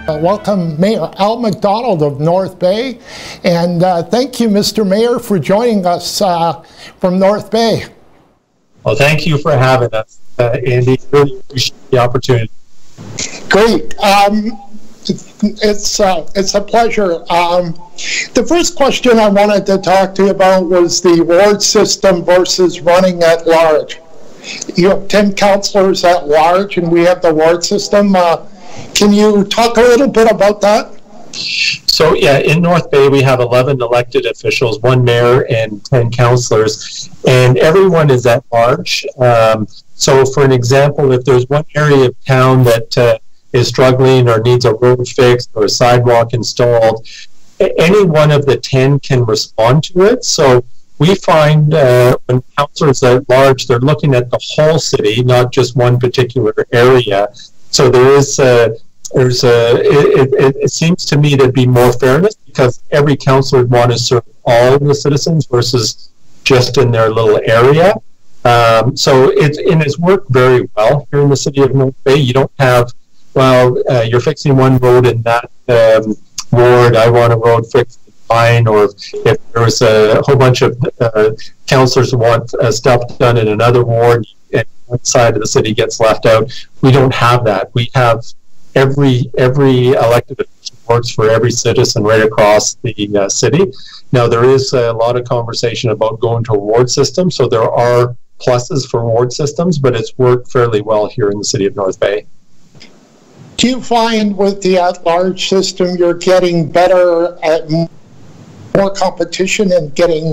Welcome Mayor Al McDonald of North Bay, and thank you, Mr. Mayor, for joining us from North Bay. Well, thank you for having us, Andy. Really appreciate the opportunity. Great. It's a pleasure. The first question I wanted to talk to you about was the ward system versus running at large. You have 10 councillors at large, and we have the ward system. Can you talk a little bit about that? So, yeah, in North Bay, we have 11 elected officials, 1 mayor and 10 councillors, and everyone is at large. So, for an example, if there's one area of town that is struggling or needs a road fixed or a sidewalk installed, any one of the 10 can respond to it. So, we find when councillors are at large, they're looking at the whole city, not just one particular area. So there is it seems to me to be more fairness because every councillor would want to serve all of the citizens versus just in their little area. So it's worked very well here in the city of North Bay. You don't have, well, you're fixing one road in that ward, I want a road fixed in mine, or if there was a whole bunch of councillors who want stuff done in another ward, and one side of the city gets left out. We don't have that. We have every elected official works for every citizen right across the city. Now, there is a lot of conversation about going to a ward system, so there are pluses for ward systems, but it's worked fairly well here in the city of North Bay. Do you find with the at-large system you're getting better at more competition and getting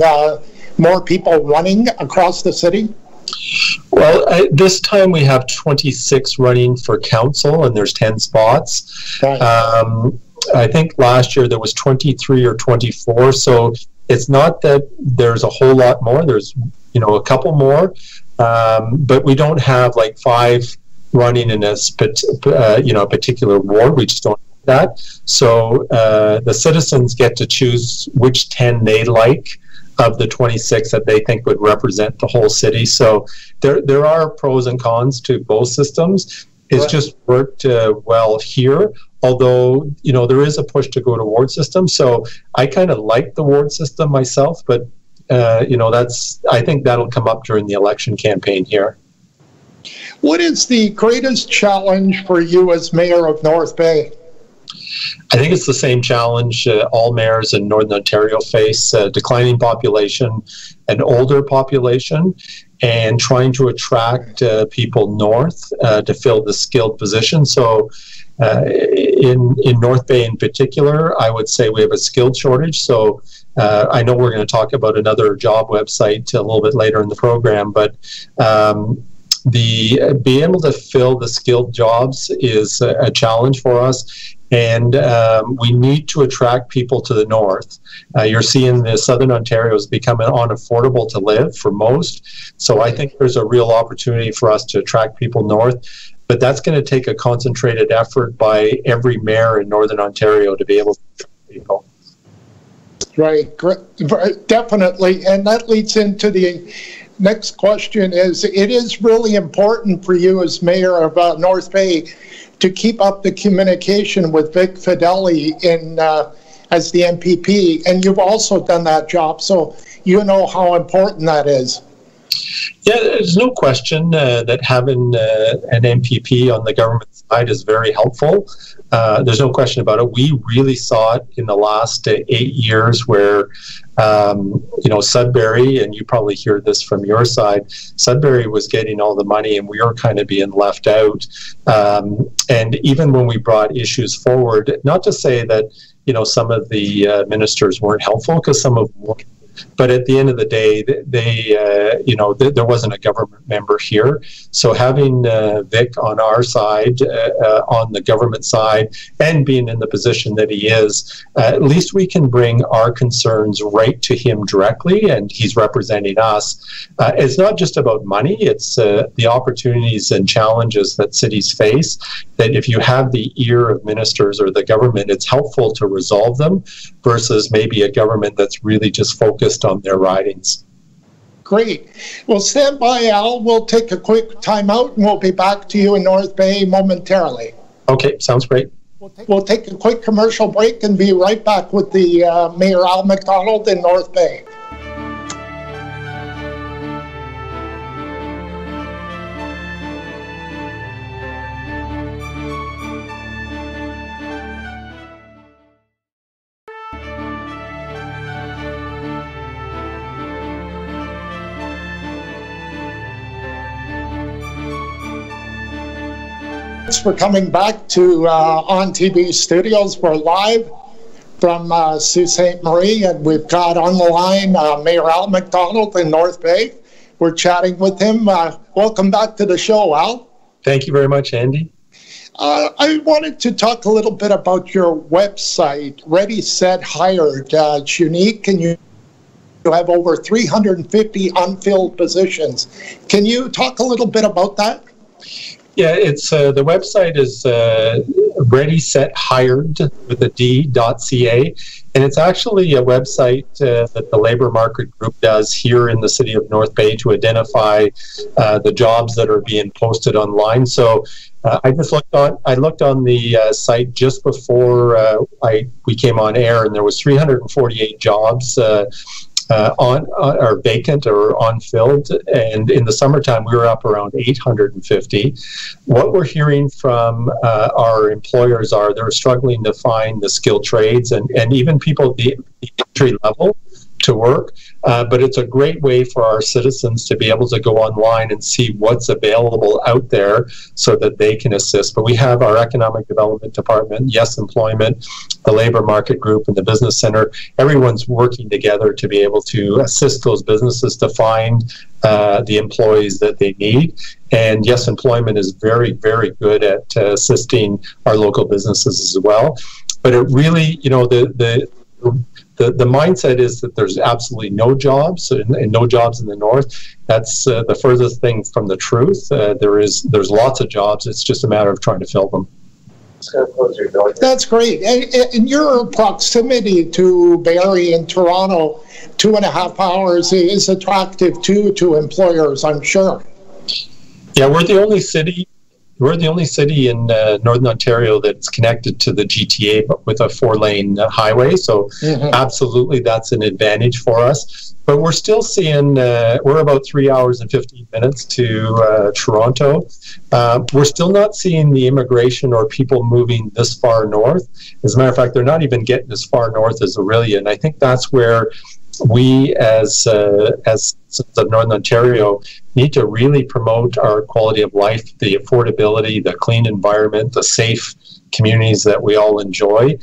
more people running across the city? Well, this time we have 26 running for council, and there's 10 spots. Right. I think last year there was 23 or 24, so it's not that there's a whole lot more. There's, a couple more, but we don't have like 5 running in a particular ward. We just don't have that. So the citizens get to choose which 10 they like of the 26 that they think would represent the whole city. So there are pros and cons to both systems. It's right. Just worked well here, although, there is a push to go to ward system. So I kind of like the ward system myself, but, I think that'll come up during the election campaign here. What is the greatest challenge for you as mayor of North Bay? I think it's the same challenge all mayors in Northern Ontario face, declining population, an older population, and trying to attract people north to fill the skilled position. So in North Bay in particular, I would say we have a skilled shortage. So I know we're going to talk about another job website a little bit later in the program, but being able to fill the skilled jobs is a challenge for us. And we need to attract people to the north. You're seeing the Southern Ontario is becoming unaffordable to live for most. So I think there's a real opportunity for us to attract people north. But that's going to take a concentrated effort by every mayor in Northern Ontario to be able to attract people. Right, definitely. And that leads into the next question is, it is really important for you as mayor of North Bay to keep up the communication with Vic Fideli as the MPP, and you've also done that job, so you know how important that is. Yeah, there's no question that having an MPP on the government side is very helpful. There's no question about it. We really saw it in the last 8 years where, Sudbury, and you probably hear this from your side, Sudbury was getting all the money and we were kind of being left out. And even when we brought issues forward, not to say that, some of the ministers weren't helpful, because some of them were. But at the end of the day, there wasn't a government member here. So having Vic on our side, on the government side, and being in the position that he is, at least we can bring our concerns right to him directly, and he's representing us. It's not just about money, it's the opportunities and challenges that cities face, that if you have the ear of ministers or the government, it's helpful to resolve them versus maybe a government that's really just focused on their ridings. Great. Well, stand by, Al. We'll take a quick time out and we'll be back to you in North Bay momentarily. Okay, sounds great. We'll take a quick commercial break and be right back with the Mayor Al McDonald in North Bay. Thanks for coming back to ONNtv Studios. We're live from Sault Ste. Marie, and we've got on the line Mayor Al McDonald in North Bay. We're chatting with him. Welcome back to the show, Al. Thank you very much, Andy. I wanted to talk a little bit about your website, Ready, Set, Hired. It's unique, and you have over 350 unfilled positions. Can you talk a little bit about that? Yeah, it's the website is Ready, Set, Hired with a D.ca, and it's actually a website that the Labour Market Group does here in the city of North Bay to identify the jobs that are being posted online. So I looked on the site just before we came on air, and there was 348 jobs are vacant or unfilled, and in the summertime we were up around 850. What we're hearing from our employers are they're struggling to find the skilled trades and even people at the entry level to work, but it's a great way for our citizens to be able to go online and see what's available out there so that they can assist. But we have our Economic Development Department, Yes Employment, the Labour Market Group, and the Business Center. Everyone's working together to be able to assist those businesses to find the employees that they need. And Yes Employment is very, very good at assisting our local businesses as well. But it really, you know, the mindset is that there's absolutely no jobs and no jobs in the north. That's the furthest thing from the truth. There's lots of jobs. It's just a matter of trying to fill them. That's great. And your proximity to Barrie and Toronto, 2.5 hours, is attractive to employers, I'm sure. Yeah, we're the only city. We're the only city in Northern Ontario that's connected to the GTA, but with a 4-lane highway. So absolutely, that's an advantage for us. But we're still seeing, we're about 3 hours and 15 minutes to Toronto. We're still not seeing the immigration or people moving this far north. As a matter of fact, they're not even getting as far north as Orillia. And I think that's where we as citizens of Northern Ontario need to really promote our quality of life, the affordability, the clean environment, the safe communities that we all enjoy.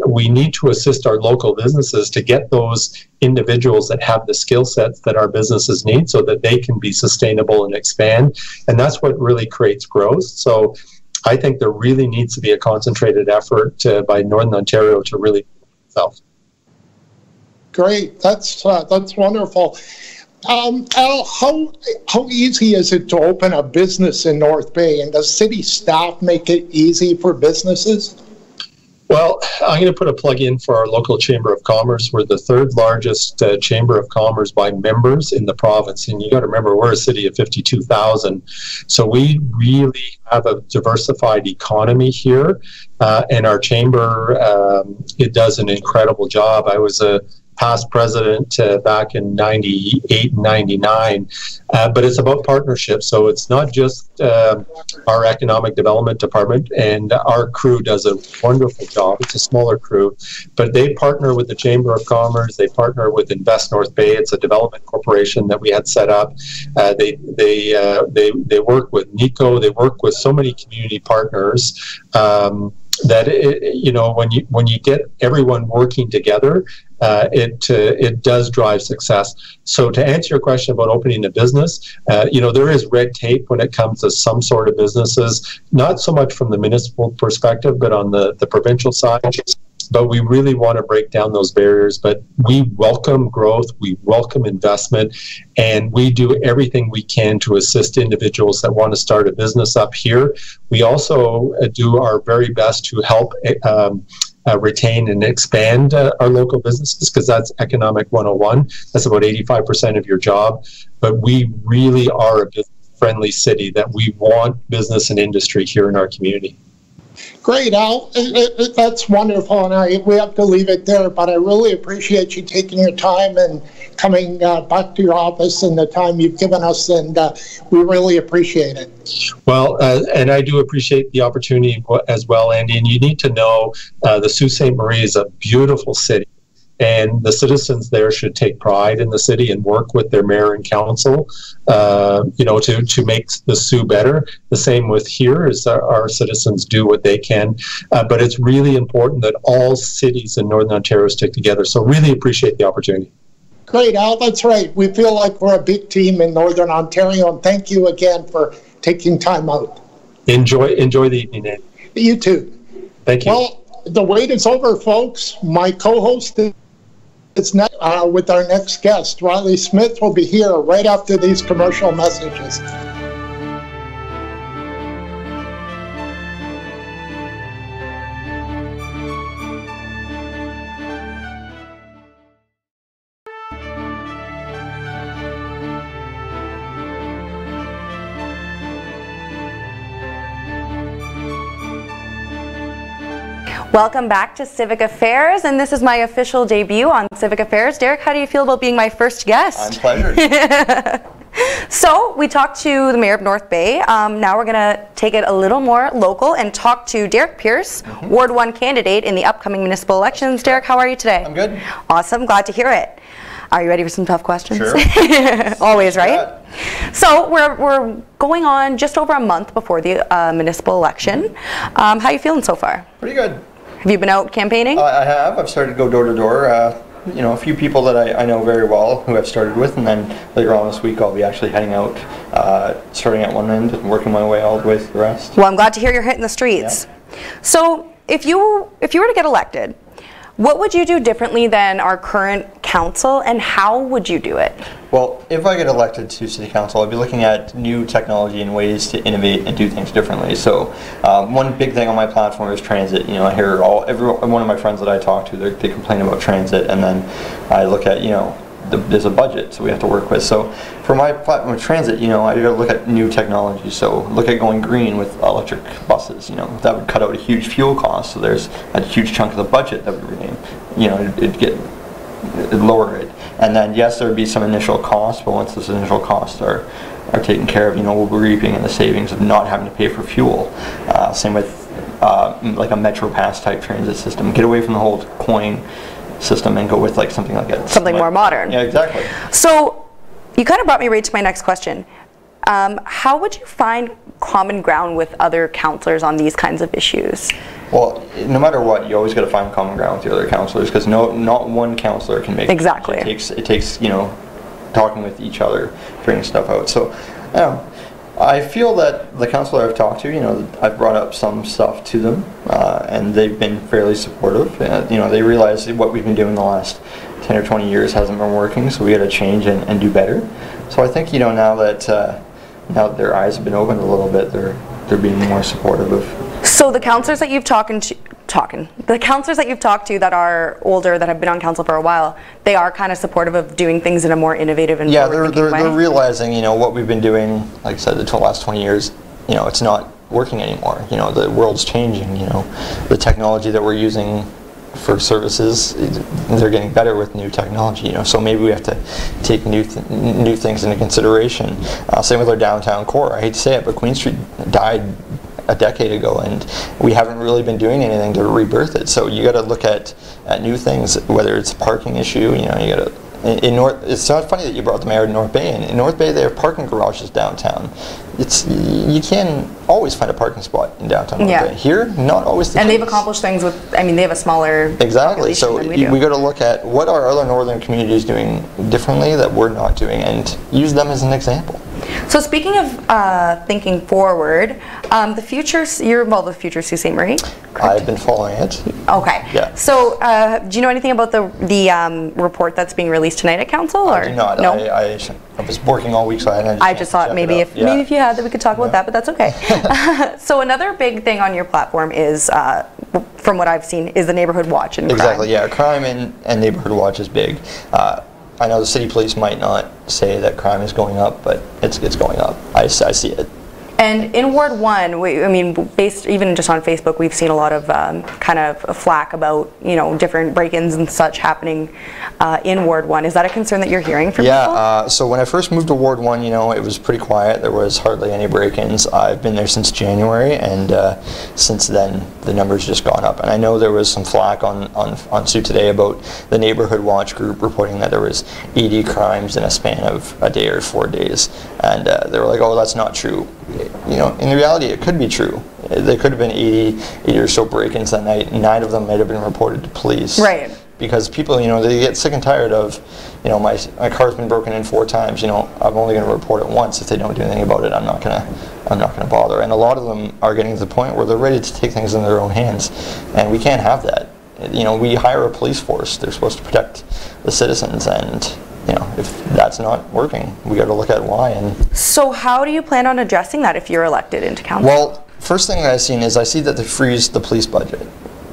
We need to assist our local businesses to get those individuals that have the skill sets that our businesses need so that they can be sustainable and expand. And that's what really creates growth. So I think there really needs to be a concentrated effort by Northern Ontario to really itself. Great, that's wonderful. Al, how easy is it to open a business in North Bay, and does city staff make it easy for businesses? Well, I'm going to put a plug in for our local Chamber of Commerce. We're the third largest Chamber of Commerce by members in the province. And you got to remember, we're a city of 52,000. So we really have a diversified economy here. And our Chamber, it does an incredible job. I was a past president back in 98 and 99, but it's about partnership. So it's not just our Economic Development Department, and our crew does a wonderful job. It's a smaller crew, but they partner with the Chamber of Commerce. They partner with Invest North Bay. It's a development corporation that we had set up. They work with NICO. They work with so many community partners that when you get everyone working together, it does drive success. So to answer your question about opening a business, there is red tape when it comes to some sort of businesses, not so much from the municipal perspective, but on the provincial side. But we really want to break down those barriers. But we welcome growth, we welcome investment, and we do everything we can to assist individuals that want to start a business up here. We also do our very best to help retain and expand our local businesses, because that's Economic 101. That's about 85% of your job. But we really are a business-friendly city that we want business and industry here in our community. Great, Al. That's wonderful, and we have to leave it there, but I really appreciate you taking your time and coming back to your office and the time you've given us, and we really appreciate it. Well, and I do appreciate the opportunity as well, Andy, and you need to know the Sault Ste. Marie is a beautiful city. And the citizens there should take pride in the city and work with their mayor and council, to make the Sault better. The same with here, is our citizens do what they can. But it's really important that all cities in Northern Ontario stick together. So really appreciate the opportunity. Great, Al. That's right. We feel like we're a big team in Northern Ontario. And thank you again for taking time out. Enjoy the evening, Andy. You too. Thank you. Well, the wait is over, folks. My co-host is next, with our next guest. Riley Smith will be here right after these commercial messages. Welcome back to Civic Affairs, and this is my official debut on Civic Affairs. Derek, how do you feel about being my first guest? I'm pleasured. So, we talked to the Mayor of North Bay. Now we're going to take it a little more local and talk to Derek Pearce, Ward 1 candidate in the upcoming municipal elections. Derek, how are you today? I'm good. Awesome, glad to hear it. Are you ready for some tough questions? Sure. Always, right? Yeah. So, we're going on just over a month before the municipal election. How are you feeling so far? Pretty good. Have you been out campaigning? I have. I've started to go door to door. A few people that I know very well who I've started with, and then later on this week I'll be actually heading out, starting at one end and working my way all the way to the rest. Well, I'm glad to hear you're hitting the streets. Yeah. So, if you were to get elected, what would you do differently than our current council, and how would you do it? Well, if I get elected to City Council, I'd be looking at new technology and ways to innovate and do things differently. So, one big thing on my platform is transit. I hear every one of my friends that I talk to, they complain about transit, and then I look at, there's a budget, so we have to work with. So, for my platform of transit, I got to look at new technology. So, look at going green with electric buses. That would cut out a huge fuel cost. So, there's a huge chunk of the budget that would remain. It'd lower it. And then, yes, there would be some initial costs, but once those initial costs are taken care of, we'll be reaping in the savings of not having to pay for fuel. Same with like a Metro Pass type transit system. Get away from the whole coin system and go with like something like that. Something more modern. Yeah, exactly. So, you kind of brought me right to my next question. How would you find common ground with other councillors on these kinds of issues? Well, no matter what, you always got to find common ground with the other councillors, because not one councillor can make exactly. It takes talking with each other, figuring stuff out. So, I feel that the councillor I've talked to, I've brought up some stuff to them, and they've been fairly supportive. They realize what we've been doing the last 10 or 20 years hasn't been working, so we got to change and do better. So I think now that their eyes have been opened a little bit, they're being more supportive of. So the councillors that you've talked to that are older, that have been on council for a while, they are kind of supportive of doing things in a more innovative and they're realizing what we've been doing, like I said, the last 20 years, it's not working anymore. The world's changing. The technology that we're using for services, they're getting better with new technology. So maybe we have to take new things into consideration. Same with our downtown core. I hate to say it, but Queen Street died a decade ago, and we haven't really been doing anything to rebirth it. So you got to look at new things, whether it's a parking issue. You got to. It's not funny that you brought the mayor to North Bay. In North Bay, they have parking garages downtown. You can always find a parking spot in downtown North Bay. Here, not always the case. And they've accomplished things with. They have a smaller. Exactly. So we got to look at what are other northern communities doing differently that we're not doing, and use them as an example. So speaking of thinking forward, the future, you're involved with Future Sault Ste. Marie, correct? I've been following it. Okay. Yeah. So do you know anything about the report that's being released tonight at council? I do not. No? I was working all week, so I just thought maybe if you had that we could talk about that, but that's okay. So another big thing on your platform is, from what I've seen, is the neighborhood watch and crime. Exactly, yeah. Crime and neighborhood watch is big. I know the city police might not say that crime is going up, but it's going up. I see it. And in Ward 1, I mean, based even just on Facebook, we've seen a lot of kind of flack about, you know, different break-ins and such happening in Ward 1. Is that a concern that you're hearing from people? Yeah, so when I first moved to Ward 1, you know, it was pretty quiet. There was hardly any break-ins. I've been there since January, and since then, the numbers just gone up. And I know there was some flack on Sault today about the Neighborhood Watch group reporting that there was 80 crimes in a span of a day or 4 days. And they were like, oh, that's not true. You know, in reality, it could be true. There could have been 80 or so break-ins that night. 9 of them might have been reported to police. Right. Because people, you know, they get sick and tired of, you know, my car's been broken in 4 times. You know, I'm only going to report it once. If they don't do anything about it, I'm not gonna bother. And a lot of them are getting to the point where they're ready to take things in their own hands, and we can't have that. You know, we hire a police force. They're supposed to protect the citizens, and you know, if that's not working, we got to look at why. And so, how do you plan on addressing that if you're elected into council? Well, first thing I've seen is I see that they freeze the police budget.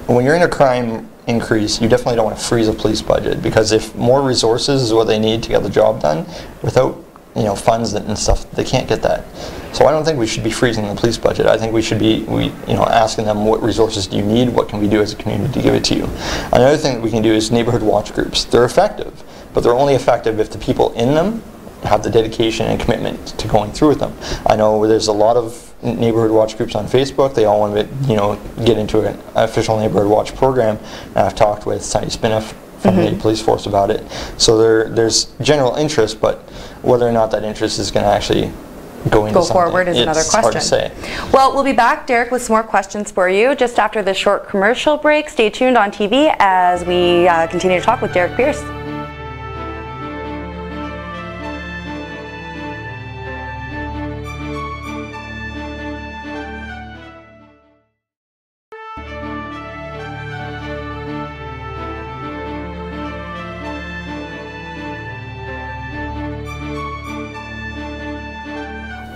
When you're in a crime increase, you definitely don't want to freeze a police budget, because if more resources is what they need to get the job done, without, you know, funds and stuff, they can't get that. So I don't think we should be freezing the police budget. I think we should be, you know, asking them, what resources do you need? What can we do as a community to give it to you? Another thing that we can do is neighborhood watch groups. They're effective, but they're only effective if the people in them have the dedication and commitment to going through with them. I know there's a lot of neighborhood watch groups on Facebook. They all want to, you know, get into an official neighborhood watch program. And I've talked with Sonny Spinoff from the police force about it. So there's general interest, but whether or not that interest is going to actually go forward is another question. Hard to say. Well, we'll be back, Derek, with some more questions for you just after this short commercial break. Stay tuned on TV as we continue to talk with Derek Pearce.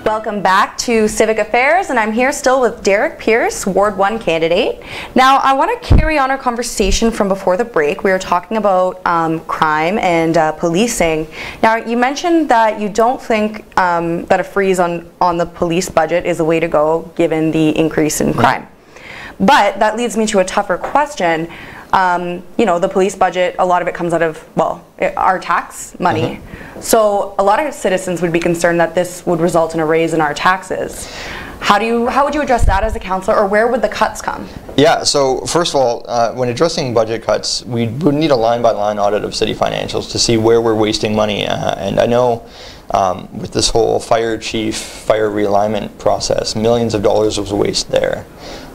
Welcome back to Civic Affairs, and I'm here still with Derek Pearce, Ward 1 candidate. Now, I want to carry on our conversation from before the break. We were talking about crime and policing. Now, you mentioned that you don't think that a freeze on the police budget is the way to go, given the increase in crime. But that leads me to a tougher question. You know, the police budget, a lot of it comes out of, well, our tax money. So a lot of citizens would be concerned that this would result in a raise in our taxes. How would you address that as a councillor, or where would the cuts come? Yeah, so first of all, when addressing budget cuts, we would need a line-by-line audit of city financials to see where we're wasting money. And I know with this whole fire chief, fire realignment process, millions of dollars was wasted there.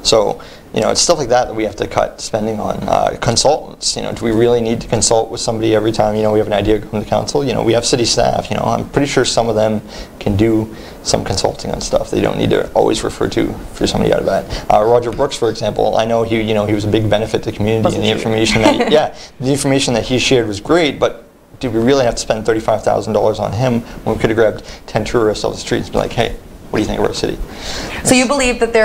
So, you know, it's stuff like that we have to cut spending on. Consultants, you know, do we really need to consult with somebody every time, you know, we have an idea to come to council? You know, we have city staff, you know, I'm pretty sure some of them can do some consulting on stuff. They don't need to always refer to for somebody out of that. Roger Brooks, for example, I know he was a big benefit to the community, and the information that, the information that he shared was great, but do we really have to spend $35,000 on him when we could have grabbed 10 tourists off the streets and be like, hey, what do you think of our city? So you believe that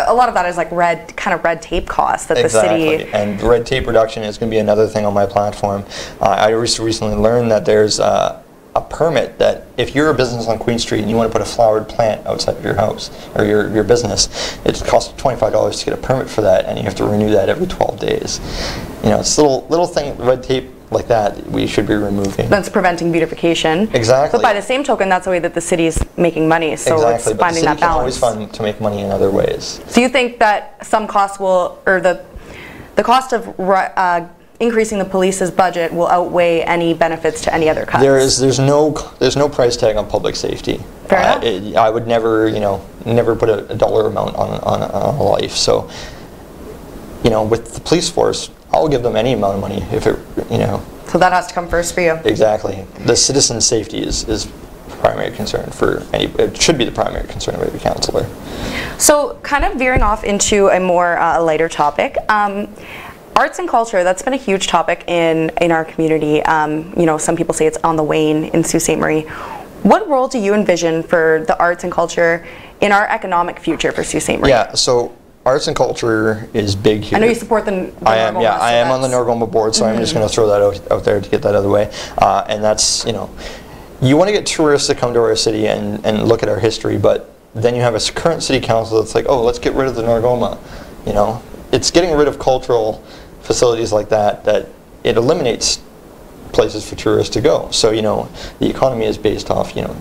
a lot of that is like red tape costs that the city... And red tape reduction is going to be another thing on my platform. I recently learned that there's a permit that if you're a business on Queen Street and you want to put a flowered plant outside of your house or your business, it costs $25 to get a permit for that, and you have to renew that every 12 days. You know, it's little thing, red tape like that we should be removing. That's preventing beautification. Exactly. But by the same token, that's the way that the city is making money, so it's finding that balance. Exactly, but the city can always find to make money in other ways. So you think that some costs will, or the cost of increasing the police's budget will outweigh any benefits to any other cuts? There's no price tag on public safety. Fair enough. I would never, never put a dollar amount on a life. So, with the police force, I'll give them any amount of money if it, So that has to come first for you. Exactly. The citizen safety is primary concern for it should be the primary concern of every councillor. So kind of veering off into a more lighter topic, arts and culture, that's been a huge topic in our community. Some people say it's on the wane in Sault Ste. Marie. What role do you envision for the arts and culture in our economic future for Sault Ste. Marie? Yeah, so arts and culture is big here. I know you support the I am on the Norgoma board, so I'm just going to throw that out there to get that out of the way. And that's, you want to get tourists to come to our city and look at our history, but then you have a current city council that's like, oh, let's get rid of the Norgoma. You know, it's getting rid of cultural facilities like that it eliminates places for tourists to go. So, you know, the economy is based off, you know,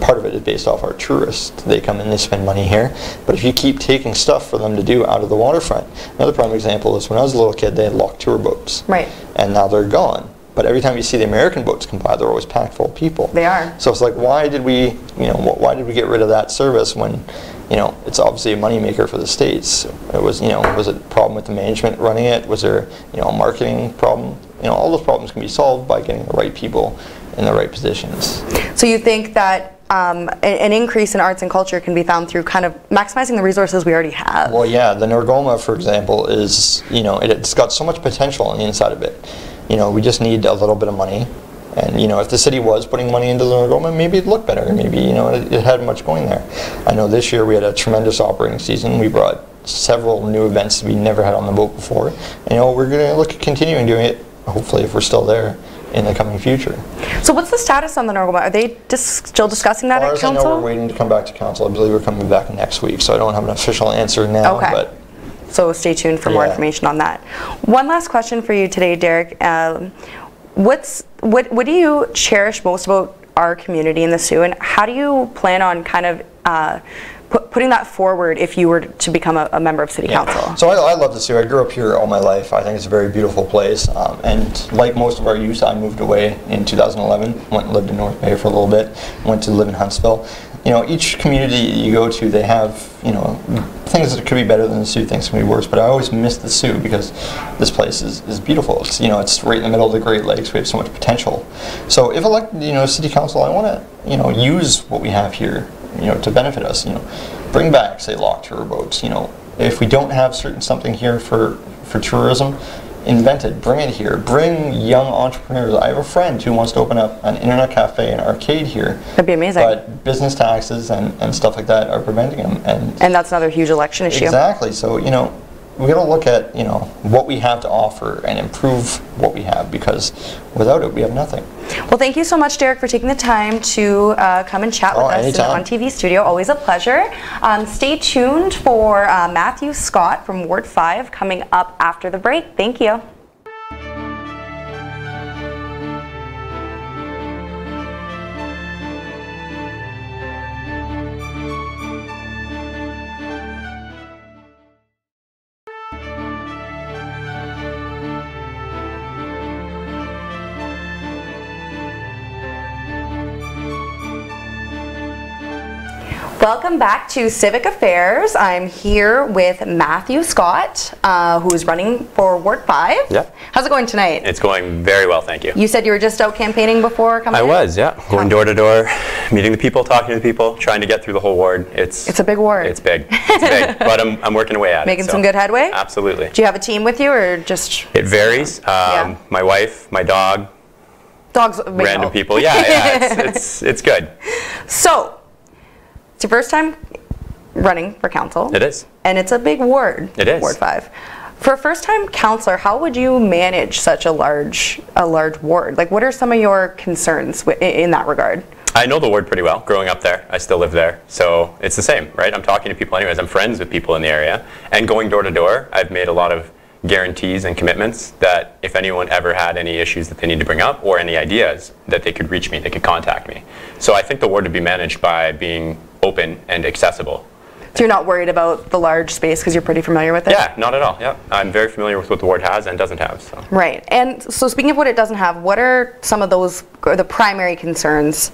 part of it is based off our tourists. They come in, they spend money here. But if you keep taking stuff for them to do out of the waterfront, another prime example is when I was a little kid, they had locked tour boats. Right. And now they're gone. But every time you see the American boats come by, they're always packed full of people. They are. So it's like, why did we get rid of that service when, you know, it's obviously a moneymaker for the states? It was, you know, was it a problem with the management running it? Was there, you know, a marketing problem? You know, all those problems can be solved by getting the right people in the right positions. So you think that an increase in arts and culture can be found through kind of maximizing the resources we already have? Well, yeah, the Norgoma, for example, is, you know, it's got so much potential on the inside of it. You know, we just need a little bit of money. And, you know, if the city was putting money into the Norgoma, maybe it'd look better. Maybe, you know, it had much going there. I know this year we had a tremendous operating season. We brought several new events we never had on the boat before. And, you know, we're going to look at continuing doing it, hopefully, if we're still there in the coming future. So what's the status on the Norgoma? Are they still discussing that at council? As far as I know, we're waiting to come back to council. I believe we're coming back next week, so I don't have an official answer now. Okay. But so stay tuned for more information on that. One last question for you today, Derek. What do you cherish most about our community in the Soo, and how do you plan on kind of putting that forward if you were to become a member of City Council? So I love the Soo. I grew up here all my life. I think it's a very beautiful place. And like most of our youth, I moved away in 2011. Went and lived in North Bay for a little bit. Went to live in Huntsville. You know, each community you go to, they have, you know, things that could be better than the Soo, things can be worse. But I always miss the Soo because this place is beautiful. It's, you know, it's right in the middle of the Great Lakes. We have so much potential. So if elected, you know, City Council, I want to, you know, use what we have here, you know, to benefit us. You know, bring back, say, locked tour boats. You know, if we don't have something here for tourism, invent it, bring it here, bring young entrepreneurs. I have a friend who wants to open up an internet cafe and arcade here. That'd be amazing. But business taxes and stuff like that are preventing him. And that's another huge election issue. Exactly. So, you know, we got to look at, you know, what we have to offer and improve what we have, because without it, we have nothing. Well, thank you so much, Derek, for taking the time to come and chat with us anytime. in the ONNtv studio. Always a pleasure. Stay tuned for Matthew Scott from Ward 5 coming up after the break. Thank you. Welcome back to Civic Affairs. I'm here with Matthew Scott, who is running for Ward 5. Yep. How's it going tonight? It's going very well, thank you. You said you were just out campaigning before coming in? I was, yeah. Going door to door, meeting the people, talking to the people, trying to get through the whole ward. It's a big ward. It's big. It's big. But I'm working away at it. Making some good headway? Absolutely. Do you have a team with you, or just... It varies. Yeah. My wife, my dog. Dogs. Random people. Yeah, it's good. So, it's your first time running for council. It is. And it's a big ward. It is. Ward 5. For a first-time councillor, how would you manage such a large ward? Like, what are some of your concerns in that regard? I know the ward pretty well. Growing up there, I still live there, so it's the same, right? I'm talking to people anyways. I'm friends with people in the area, and going door to door, I've made a lot of guarantees and commitments that if anyone ever had any issues that they need to bring up or any ideas, that they could reach me, they could contact me. So I think the ward would be managed by being open and accessible. So you're not worried about the large space because you're pretty familiar with it? Yeah, not at all. Yeah, I'm very familiar with what the ward has and doesn't have. So. Right. And so speaking of what it doesn't have, what are some of those, or the primary concerns?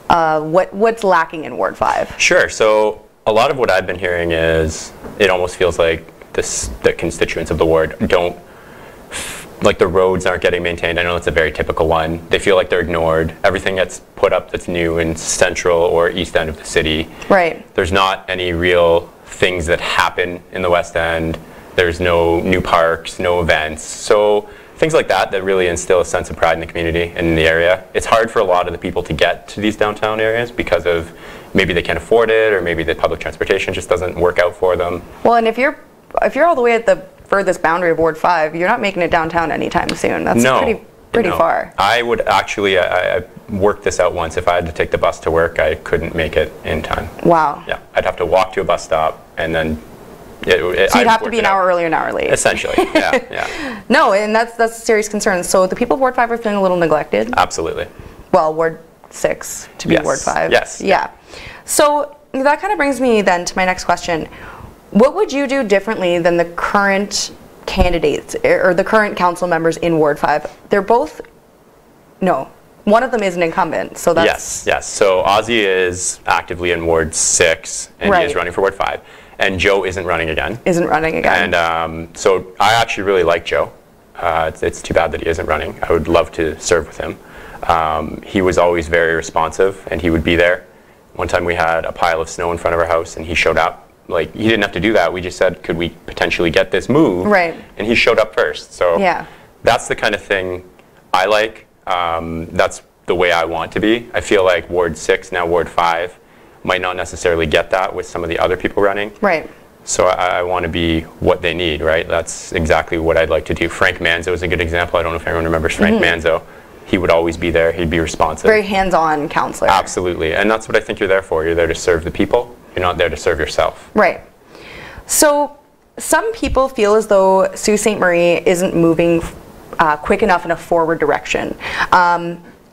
What's lacking in Ward 5? Sure. So a lot of what I've been hearing is it almost feels like the constituents of the ward don't, like the roads aren't getting maintained. I know it's a very typical one. They feel like they're ignored. Everything gets put up that's new in central or east end of the city. Right. There's not any real things that happen in the west end. There's no new parks, no events. So things like that really instill a sense of pride in the community and in the area. It's hard for a lot of the people to get to these downtown areas because of maybe they can't afford it, or maybe the public transportation just doesn't work out for them. Well, and if you're all the way at the furthest boundary of Ward 5, you're not making it downtown anytime soon. That's no. pretty pretty far. I would actually, I worked this out once. If I had to take the bus to work, I couldn't make it in time. Wow. Yeah, I'd have to walk to a bus stop, and then so you'd have to be an hour early or an hour late. Essentially, yeah. No, and that's a serious concern. So the people of Ward 5 are feeling a little neglected? Absolutely. Well, Ward 6 to be Yes. Ward 5. Yes. Yeah. So that kind of brings me then to my next question. What would you do differently than the current candidates or the current council members in Ward 5? They're both, no, one of them is an incumbent, so that's... Yes. So Ozzy is actively in Ward 6, and he is running for Ward 5. And Joe isn't running again. And so I actually really like Joe. It's too bad that he isn't running. I would love to serve with him. He was always very responsive, and he would be there. One time we had a pile of snow in front of our house, and he showed up. Like, he didn't have to do that. We just said, could we potentially get this move? Right. And he showed up first. So yeah. That's the kind of thing I like. That's the way I want to be. I feel like Ward 6, now Ward 5, might not necessarily get that with some of the other people running. Right. So I want to be what they need, right? That's exactly what I'd like to do. Frank Manzo is a good example. I don't know if everyone remembers Frank Manzo. He would always be there. He'd be responsive. Very hands-on counselor. Absolutely. And that's what I think you're there for. You're there to serve the people. You're not there to serve yourself. Right. So some people feel as though Sault Ste. Marie isn't moving quick enough in a forward direction.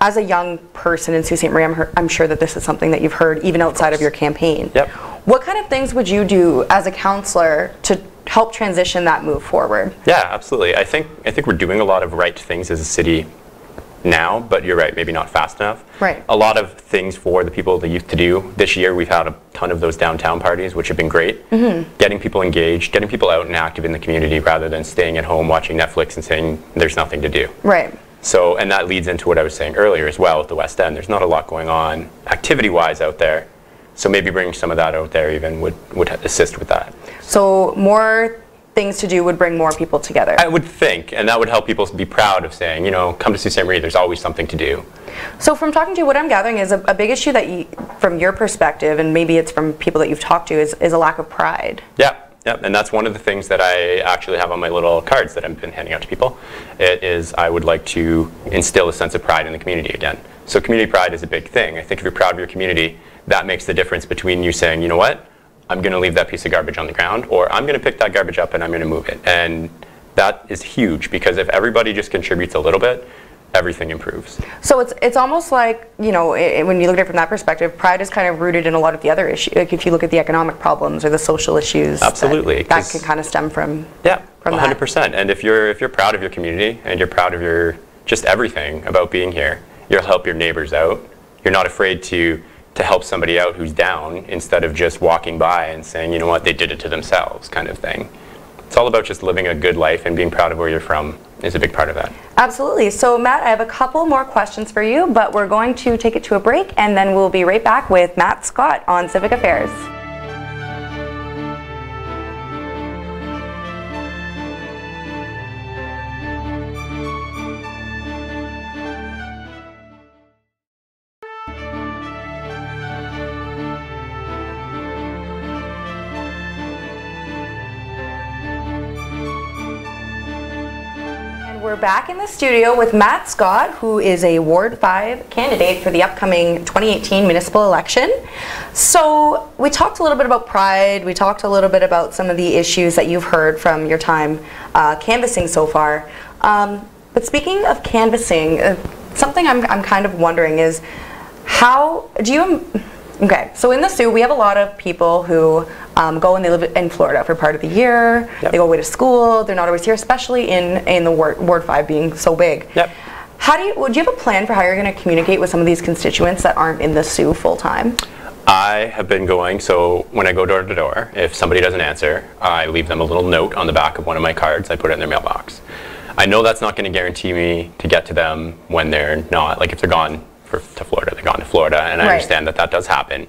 As a young person in Sault Ste. Marie, I'm sure that this is something that you've heard even outside of your campaign. Yep. What kind of things would you do as a councillor to help transition that move forward? Yeah, absolutely. I think we're doing a lot of right things as a city now, but you're right, maybe not fast enough. Right. A lot of things for the people, the youth to do. This year we've had a ton of those downtown parties, which have been great. Getting people engaged, getting people out and active in the community rather than staying at home watching Netflix and saying there's nothing to do. Right. So, and that leads into what I was saying earlier as well with the West End. There's not a lot going on activity-wise out there. So maybe bringing some of that out there even would assist with that. So more things to do would bring more people together. I would think, and that would help people be proud of saying, you know, come to Sault Ste. Marie, there's always something to do. So from talking to you, what I'm gathering is a big issue that from your perspective, and maybe it's from people that you've talked to, is a lack of pride. Yeah, and that's one of the things that I actually have on my little cards that I've been handing out to people. It is I would like to instill a sense of pride in the community again. So community pride is a big thing. I think if you're proud of your community, that makes the difference between you saying, you know what, I'm going to leave that piece of garbage on the ground, or I'm going to pick that garbage up and I'm going to move it. And that is huge, because if everybody just contributes a little bit, everything improves. So it's almost like, you know, when you look at it from that perspective, pride is kind of rooted in a lot of the other issues. Like if you look at the economic problems or the social issues, absolutely, that can kind of stem from 100%. And if you're proud of your community and you're proud of your just everything about being here, you'll help your neighbors out. You're not afraid to help somebody out who's down instead of just walking by and saying, you know what, they did it to themselves kind of thing. It's all about just living a good life, and being proud of where you're from is a big part of that. Absolutely. So Matt, I have a couple more questions for you, but we're going to take it to a break, and then we'll be right back with Matt Scott on Civic Affairs. We're back in the studio with Matt Scott, who is a Ward 5 candidate for the upcoming 2018 municipal election. So we talked a little bit about pride, we talked a little bit about some of the issues that you've heard from your time canvassing so far. But speaking of canvassing, something I'm kind of wondering is, how do you... Okay, so in the Soo, we have a lot of people who go and they live in Florida for part of the year. Yep. They go away to school. They're not always here, especially in the Ward 5 being so big. Yep. Do you have a plan for how you're going to communicate with some of these constituents that aren't in the Soo full time? I have been going, so when I go door to door, if somebody doesn't answer, I leave them a little note on the back of one of my cards. I put it in their mailbox. I know that's not going to guarantee me to get to them when they're not, like if they're gone to Florida, they're gone to Florida, and I understand that does happen.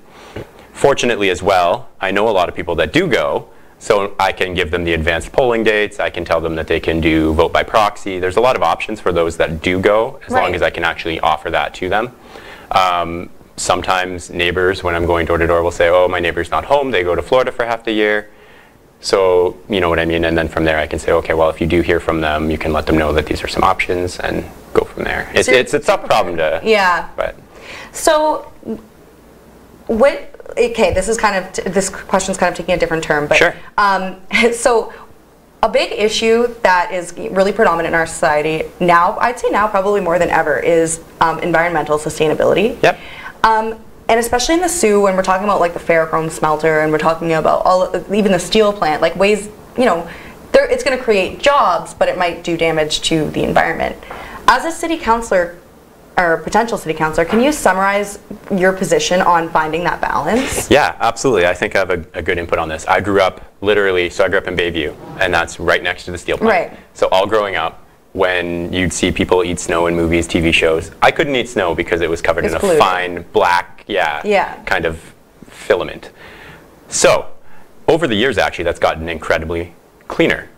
Fortunately as well, I know a lot of people that do go, so I can give them the advanced polling dates. I can tell them that they can do vote by proxy. There's a lot of options for those that do go, as long as I can actually offer that to them. Sometimes neighbors, when I'm going door to door, will say, oh, my neighbor's not home, they go to Florida for half the year. So, you know what I mean? And then from there I can say, okay, well, if you do hear from them, you can let them know that these are some options, and go from there. It's a tough problem to. Yeah. But. So, okay, this question's kind of taking a different turn, but sure. So a big issue that is really predominant in our society now, I'd say now probably more than ever, is environmental sustainability. Yep. And especially in the Soo, when we're talking about like the ferrochrome smelter, and we're talking about even the steel plant, like ways, it's going to create jobs, but it might do damage to the environment. As a city councillor, or potential city councillor, can you summarize your position on finding that balance? Yeah, absolutely. I think I have a good input on this. I grew up in Bayview, and that's right next to the steel plant. Right. So all growing up, when you'd see people eat snow in movies, TV shows, I couldn't eat snow because it was covered in a fine black, kind of filament. So over the years, actually, that's gotten incredibly cleaner.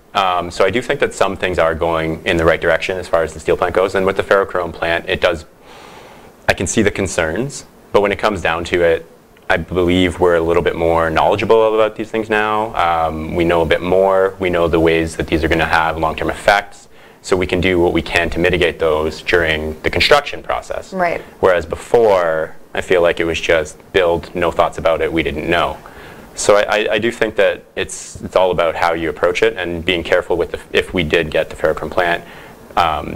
So I do think that some things are going in the right direction as far as the steel plant goes. And with the ferrochrome plant, I can see the concerns, but when it comes down to it, I believe we're a little bit more knowledgeable about these things now. We know a bit more. We know the ways that these are going to have long-term effects. So we can do what we can to mitigate those during the construction process. Right. Whereas before, I feel like it was just build, no thoughts about it, we didn't know. So I do think that it's all about how you approach it and being careful with if we did get the ferrochrome plant,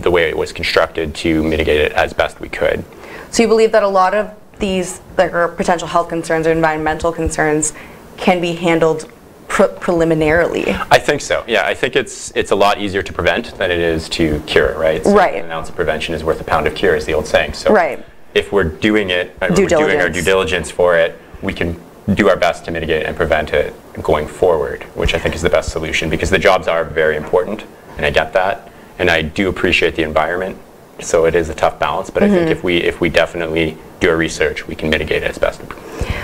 the way it was constructed to mitigate it as best we could. So you believe that a lot of these potential health concerns or environmental concerns can be handled preliminarily? I think so. Yeah, I think it's a lot easier to prevent than it is to cure, right? So right. An ounce of prevention is worth a pound of cure, is the old saying. So right. If we're doing it, doing our due diligence for it, we can do our best to mitigate and prevent it going forward, which I think is the best solution, because the jobs are very important, and I get that, and I do appreciate the environment. So it is a tough balance, but I think if we definitely do our research, we can mitigate it as best.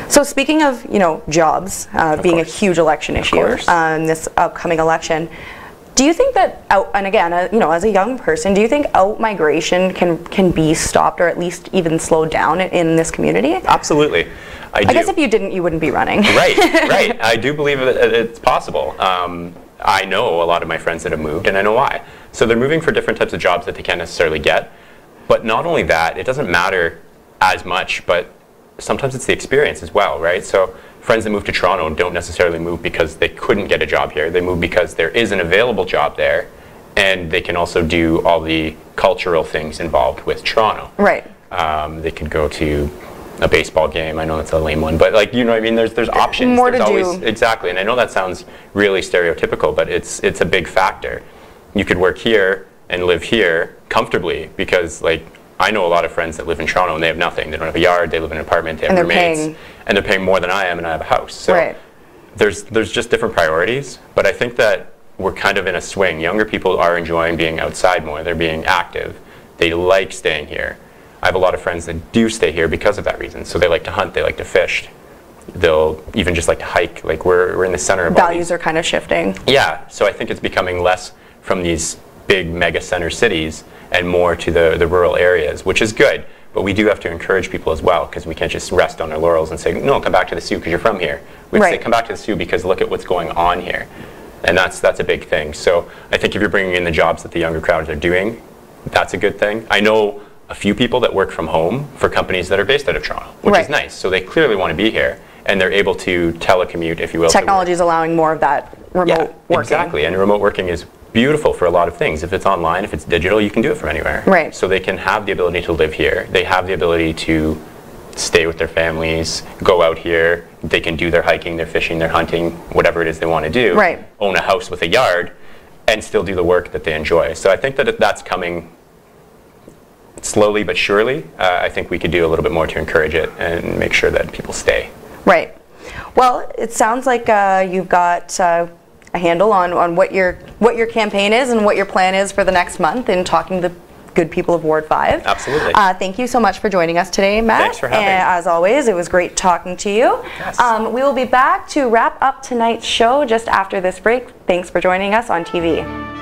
So speaking of jobs being a huge election issue in this upcoming election, do you think that and again as a young person, do you think out migration can be stopped or at least even slowed down in this community? Absolutely. I guess if you didn't, you wouldn't be running. Right. I do believe that it's possible. I know a lot of my friends that have moved, and I know why. So they're moving for different types of jobs that they can't necessarily get. But not only that, it doesn't matter as much, but sometimes it's the experience as well, right? So friends that move to Toronto don't necessarily move because they couldn't get a job here. They move because there is an available job there, and they can also do all the cultural things involved with Toronto. Right. They could go to a baseball game. I know that's a lame one, but what I mean? There's options. More there's to always, do. Exactly, and I know that sounds really stereotypical, but it's a big factor. You could work here and live here comfortably, because I know a lot of friends that live in Toronto and they have nothing. They don't have a yard, they live in an apartment, they have roommates, and they're paying more than I am, and I have a house. So there's just different priorities, but I think that we're kind of in a swing. Younger people are enjoying being outside more. They're being active. They like staying here. I have a lot of friends that do stay here because of that reason. So they like to hunt, they like to fish. They'll even just like to hike. We're in the center of values are kind of shifting. Yeah, so I think it's becoming less from these big mega center cities and more to the rural areas, which is good. But we do have to encourage people as well, because we can't just rest on our laurels and say, no, come back to the Soo because you're from here. We have to say, come back to the Soo because look at what's going on here. And that's a big thing. So I think if you're bringing in the jobs that the younger crowds are doing, that's a good thing. I know a few people that work from home for companies that are based out of Toronto, which is nice. So they clearly want to be here, and they're able to telecommute, if you will. Technology is allowing more of that remote working. Exactly, and remote working is beautiful for a lot of things. If it's online, if it's digital, you can do it from anywhere. Right. So they can have the ability to live here. They have the ability to stay with their families, go out here. They can do their hiking, their fishing, their hunting, whatever it is they want to do. Right. Own a house with a yard, and still do the work that they enjoy. So I think that that's coming slowly but surely. I think we could do a little bit more to encourage it and make sure that people stay. Right. Well, it sounds like you've got a handle on what your campaign is and what your plan is for the next month in talking to the good people of Ward 5. Absolutely. Thank you so much for joining us today, Matt. Thanks for having me. As always, it was great talking to you. Yes. We will be back to wrap up tonight's show just after this break. Thanks for joining us on TV.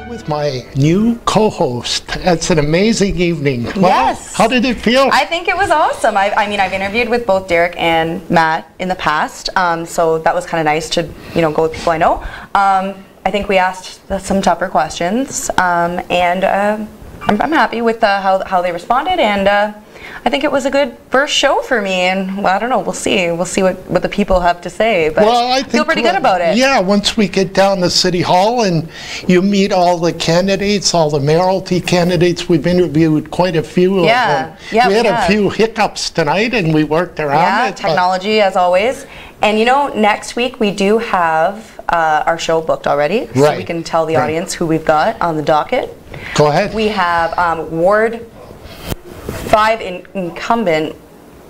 with my new co-host. It's an amazing evening. Well, Yes. How did it feel? I think it was awesome. I mean, I've interviewed with both Derek and Matt in the past, so that was kind of nice to, go with people I know. I think we asked some tougher questions, and I'm happy with how they responded, and I think it was a good first show for me, and well, I don't know, we'll see what the people have to say, but I feel pretty good about it. Yeah, once we get down to City Hall and you meet all the candidates, all the mayoralty candidates, we've interviewed quite a few of them. Yeah, we had a few hiccups tonight and we worked around it. Technology as always. And next week we do have our show booked already, so we can tell the audience who we've got on the docket. Go ahead. We have Ward 5 incumbent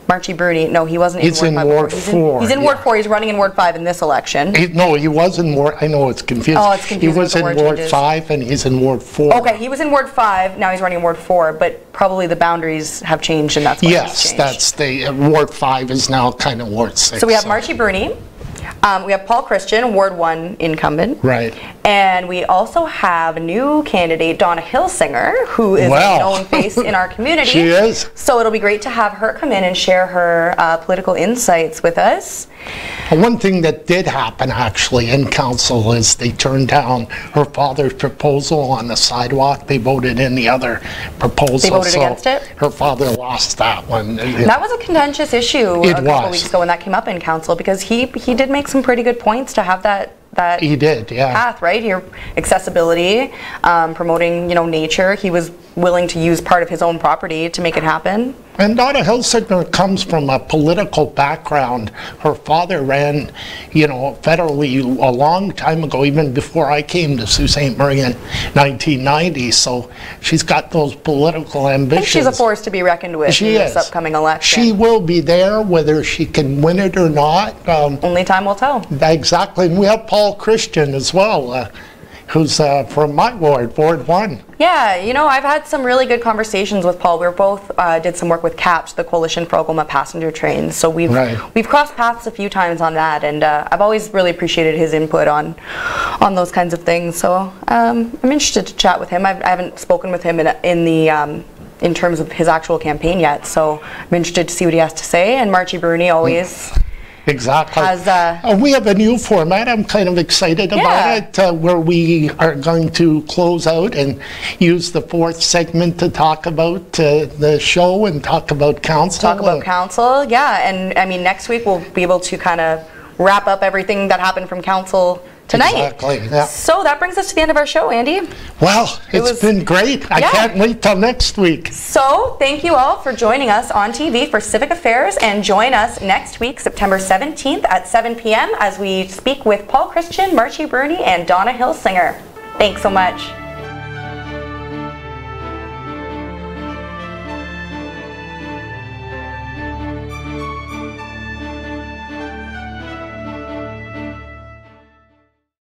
Marchie Bruni. No, he wasn't in Ward 5. He's in Ward 4. He's in Ward 4. He's running in Ward 5 in this election. No, he was in Ward. I know it's confusing. Oh, it's confusing. He was in Ward 5 and he's in Ward 4. Okay, he was in Ward 5. Now he's running in Ward 4, but probably the boundaries have changed, and that's why he's changed. That's the Ward 5 is now kind of Ward 6. So we have Marchie Bruni. We have Paul Christian, Ward 1 incumbent. Right. And we also have a new candidate, Donna Hillsinger, who is a known face in our community. She is. So it'll be great to have her come in and share her political insights with us. One thing that did happen actually in council is they turned down her father's proposal on the sidewalk. They voted in the other proposal. They voted against it? Her father lost that one. That was a contentious issue a couple weeks ago when that came up in council, because he did make some pretty good points to have that he did, yeah. path, right? Here, accessibility, promoting, nature. He was willing to use part of his own property to make it happen. And Donna Hillsinger comes from a political background. Her father ran, federally a long time ago, even before I came to Sault Ste. Marie in 1990. So she's got those political ambitions. I think she's a force to be reckoned with in this upcoming election. She will be there, whether she can win it or not. Only time will tell. Exactly. And we have Paul Christian as well, who's from my ward, Ward 1. Yeah, I've had some really good conversations with Paul. We both did some work with CAPS, the Coalition for Oklahoma Passenger Trains. So we've crossed paths a few times on that, and I've always really appreciated his input on those kinds of things. So I'm interested to chat with him. I haven't spoken with him in terms of his actual campaign yet, so I'm interested to see what he has to say. And Marchie Bruni always. Exactly. We have a new format. I'm kind of excited about it, where we are going to close out and use the fourth segment to talk about the show and talk about council. And I mean, next week we'll be able to kind of wrap up everything that happened from council tonight. Exactly. Yeah. So that brings us to the end of our show, Andy. Well, it's been great. I can't wait till next week. So thank you all for joining us on TV for Civic Affairs, and join us next week, September 17th at 7 p.m. as we speak with Paul Christian, Marchie Bruni, and Donna Hillsinger. Thanks so much.